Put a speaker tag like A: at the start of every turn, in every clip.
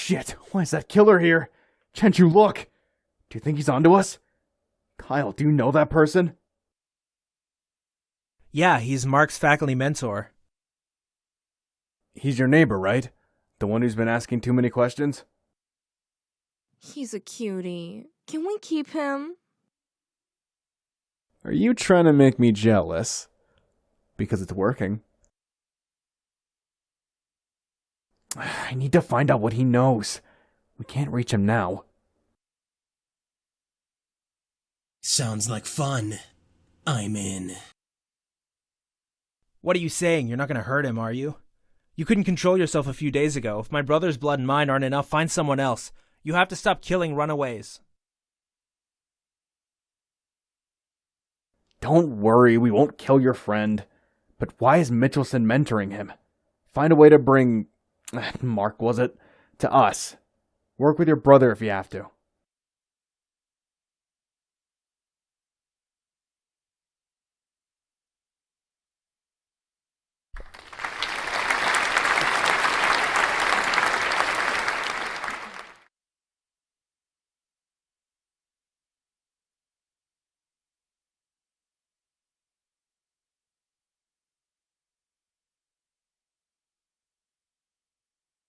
A: Shit, why is that killer here? Can't you look? Do you think he's onto us? Kyle, do you know that person?
B: Yeah, he's Mark's faculty mentor.
A: He's your neighbor, right? The one who's been asking too many questions?
C: He's a cutie. Can we keep him?
A: Are you trying to make me jealous? Because it's working. I need to find out what he knows. We can't reach him now.
D: Sounds like fun. I'm in.
B: What are you saying? You're not going to hurt him, are you? You couldn't control yourself a few days ago. If my brother's blood and mine aren't enough, find someone else. You have to stop killing runaways.
A: Don't worry, we won't kill your friend. But why is Mitchelson mentoring him? Find a way to bring... Mark, was it? To us. Work with your brother if you have to.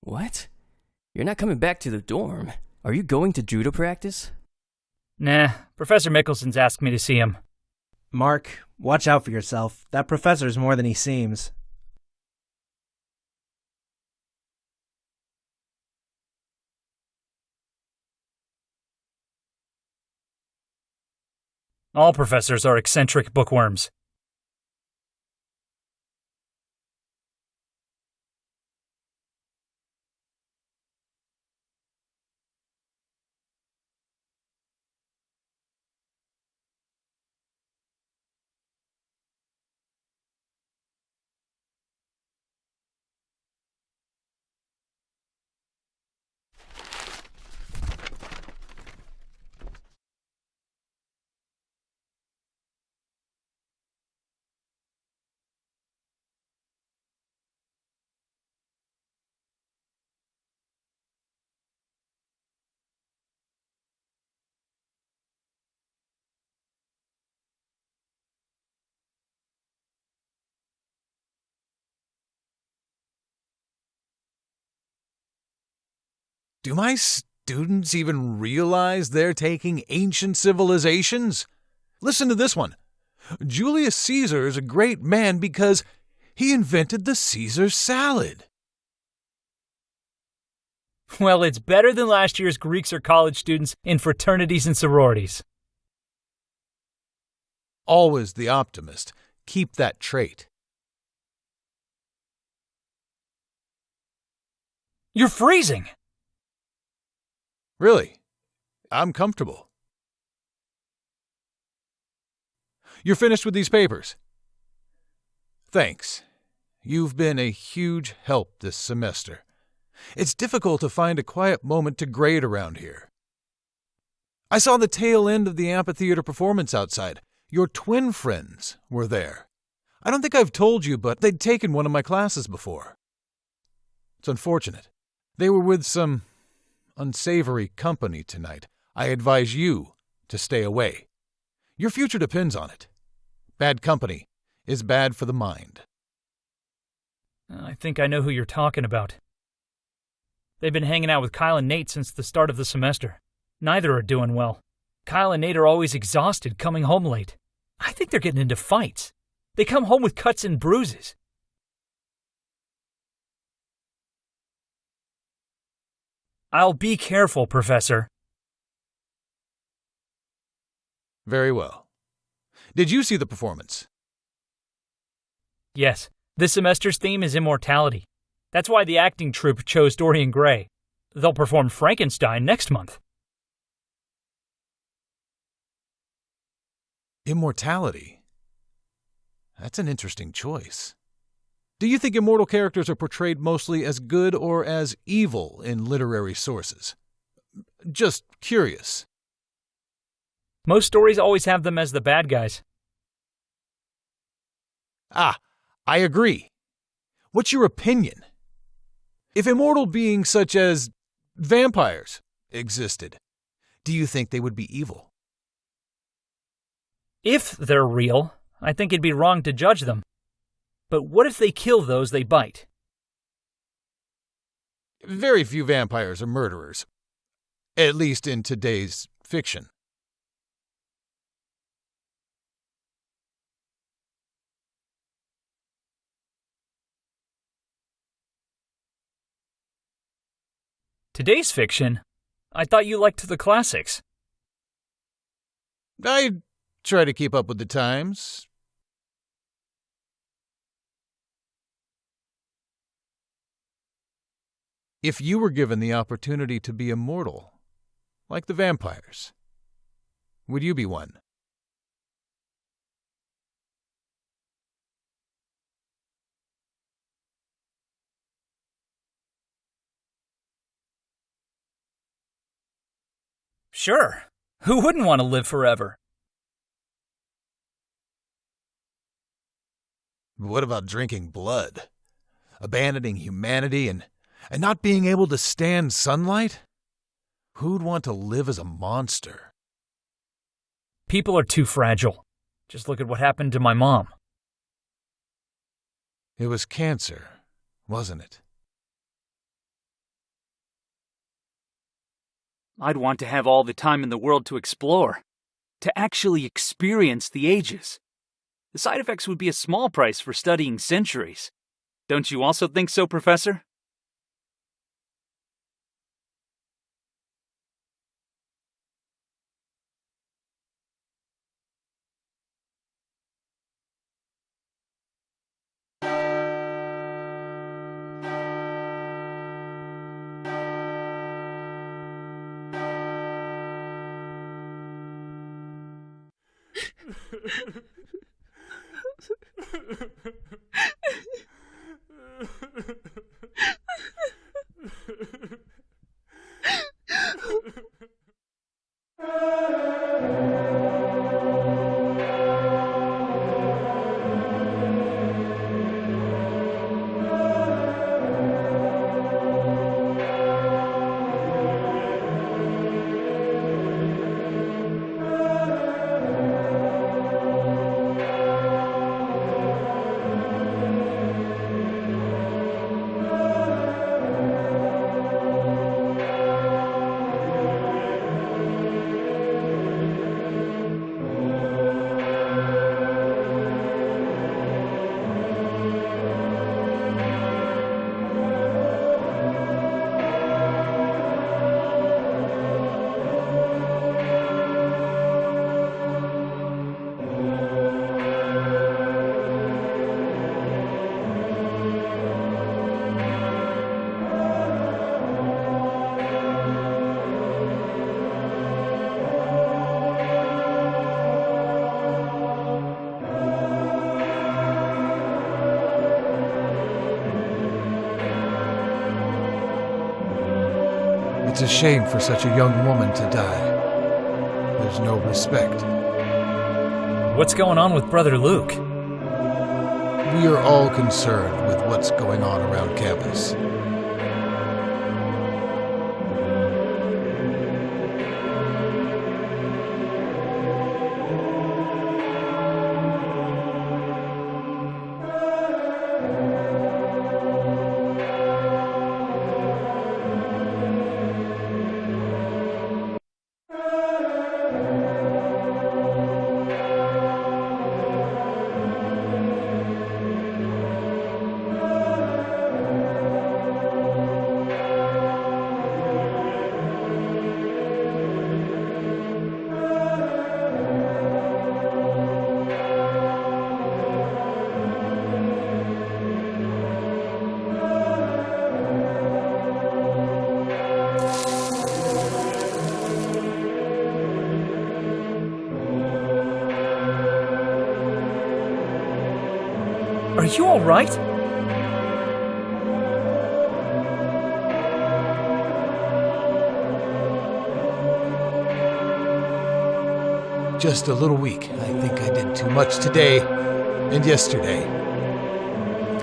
E: What? You're not coming back to the dorm. Are you going to judo practice?
F: Nah, Professor Mickelson's asked me to see him.
B: Mark, watch out for yourself. That professor's more than he seems.
F: All professors are eccentric bookworms.
G: Do my students even realize they're taking ancient civilizations? Listen to this one. Julius Caesar is a great man because he invented the Caesar salad.
F: Well, it's better than last year's Greeks or college students in fraternities and sororities.
G: Always the optimist. Keep that trait.
F: You're freezing!
G: Really? I'm comfortable. You're finished with these papers? Thanks. You've been a huge help this semester. It's difficult to find a quiet moment to grade around here. I saw the tail end of the amphitheater performance outside. Your twin friends were there. I don't think I've told you, but they'd taken one of my classes before. It's unfortunate. They were with some unsavory company tonight. I advise you to stay away. Your future depends on it. Bad company is bad for the mind.
F: I think I know who you're talking about. They've been hanging out with Kyle and Nate since the start of the semester. Neither are doing well. Kyle and Nate are always exhausted, coming home late. I think they're getting into fights. They come home with cuts and bruises. I'll be careful, Professor.
G: Very well. Did you see the performance?
F: Yes, this semester's theme is immortality. That's why the acting troupe chose Dorian Gray. They'll perform Frankenstein next month.
G: Immortality? That's an interesting choice. Do you think immortal characters are portrayed mostly as good or as evil in literary sources? Just curious.
F: Most stories always have them as the bad guys.
G: I agree. What's your opinion? If immortal beings such as vampires existed, do you think they would be evil?
F: If they're real, I think it'd be wrong to judge them. But what if they kill those they bite?
G: Very few vampires are murderers, at least in today's fiction.
F: Today's fiction? I thought you liked the classics.
G: I try to keep up with the times. If you were given the opportunity to be immortal, like the vampires, would you be one?
F: Sure. Who wouldn't want to live forever?
G: What about drinking blood? Abandoning humanity and not being able to stand sunlight? Who'd want to live as a monster?
F: People are too fragile. Just look at what happened to my mom.
G: It was cancer, wasn't it?
H: I'd want to have all the time in the world to explore, to actually experience the ages. The side effects would be a small price for studying centuries. Don't you also think so, Professor?
G: It's a shame for such a young woman to die. There's no respect.
F: What's going on with Brother Luke?
G: We are all concerned with what's going on around campus.
F: Are you all right?
G: Just a little weak. I think I did too much today and yesterday.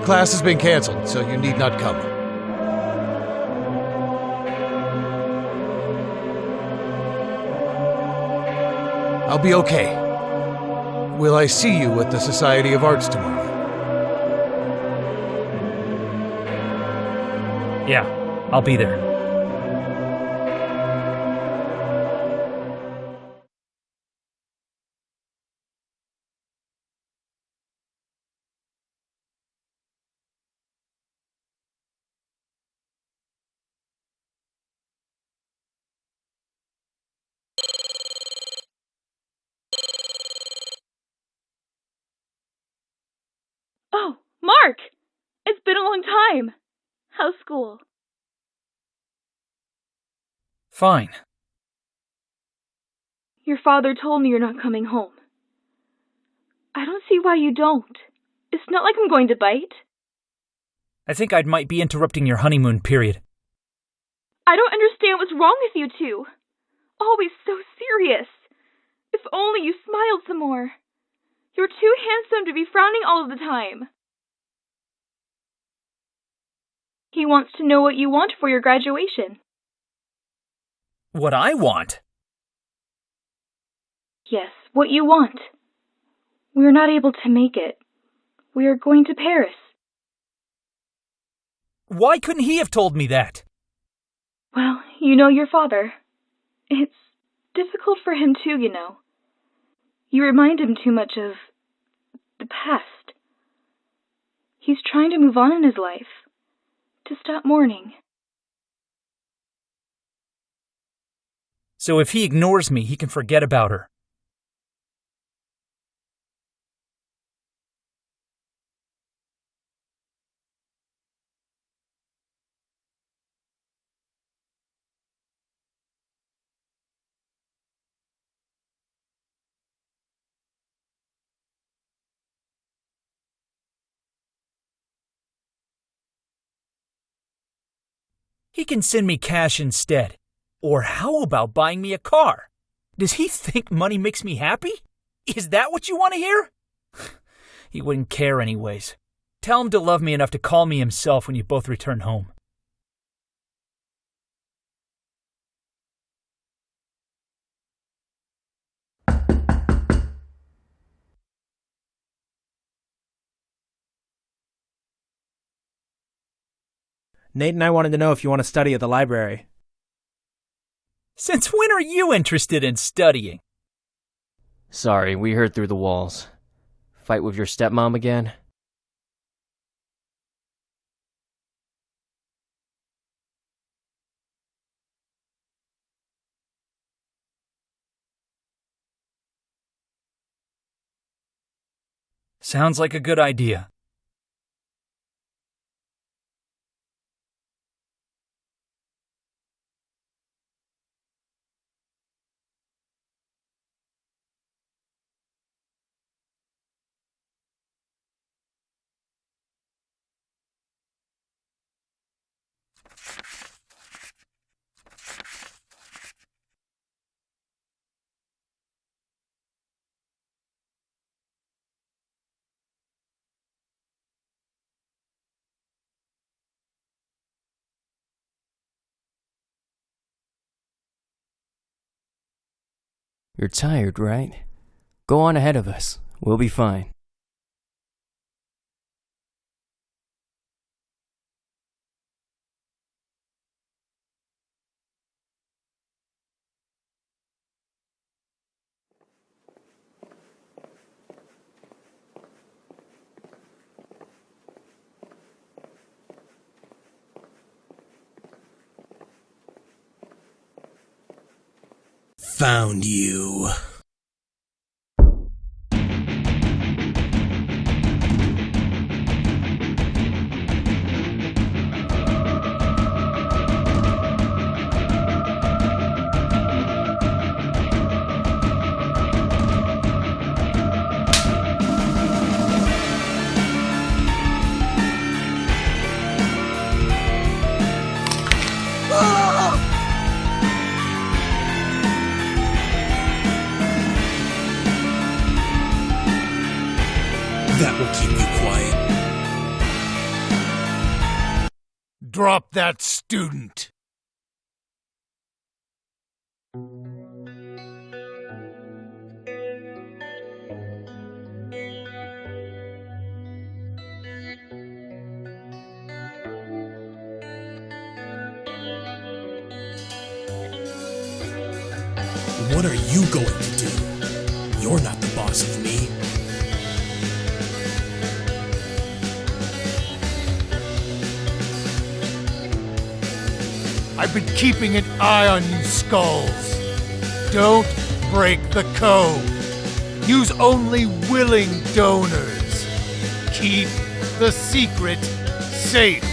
G: Class has been canceled, so you need not come. I'll be okay. Will I see you at the Society of Arts tomorrow?
F: Yeah, I'll be there.
I: Oh, Mark! It's been a long time. How's school?
F: Fine.
I: Your father told me you're not coming home. I don't see why you don't. It's not like I'm going to bite.
F: I think I might be interrupting your honeymoon period.
I: I don't understand what's wrong with you two. Always so serious. If only you smiled some more. You're too handsome to be frowning all of the time. He wants to know what you want for your graduation.
F: What I want?
I: Yes, what you want. We're not able to make it. We are going to Paris.
F: Why couldn't he have told me that?
I: Well, you know your father. It's difficult for him too, you know. You remind him too much of the past. He's trying to move on in his life, to stop mourning.
F: So if he ignores me, he can forget about her. He can send me cash instead. Or how about buying me a car? Does he think money makes me happy? Is that what you want to hear? He wouldn't care anyways. Tell him to love me enough to call me himself when you both return home.
B: Nate and I wanted to know if you want to study at the library.
F: Since when are you interested in studying?
E: Sorry, we heard through the walls. Fight with your stepmom again?
F: Sounds like a good idea.
E: You're tired, right? Go on ahead of us. We'll be fine.
D: Found you. That will keep you quiet.
G: Drop that student!
D: What are you going to do? You're not the boss of me.
G: I've been keeping an eye on you, Skulls. Don't break the code. Use only willing donors. Keep the secret safe.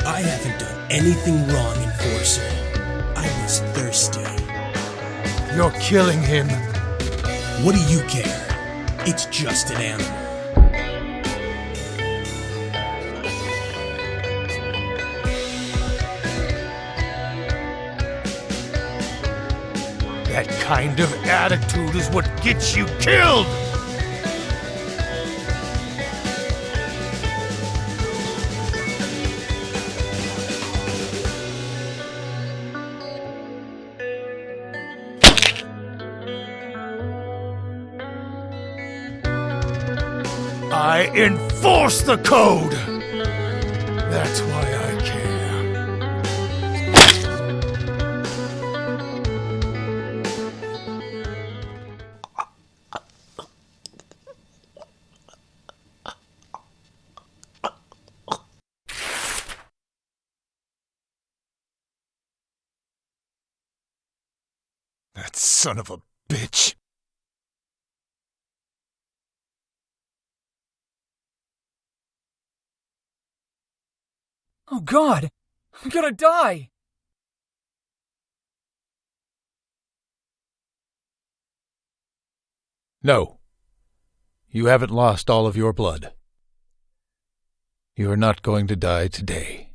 D: I haven't done anything wrong, Enforcer. I was thirsty.
G: You're killing him.
D: What do you care? It's just an animal.
G: That kind of attitude is what gets you killed! I enforce the code! That's why I care. That son of a bitch.
F: Oh God! I'm gonna die!
G: No. You haven't lost all of your blood. You are not going to die today.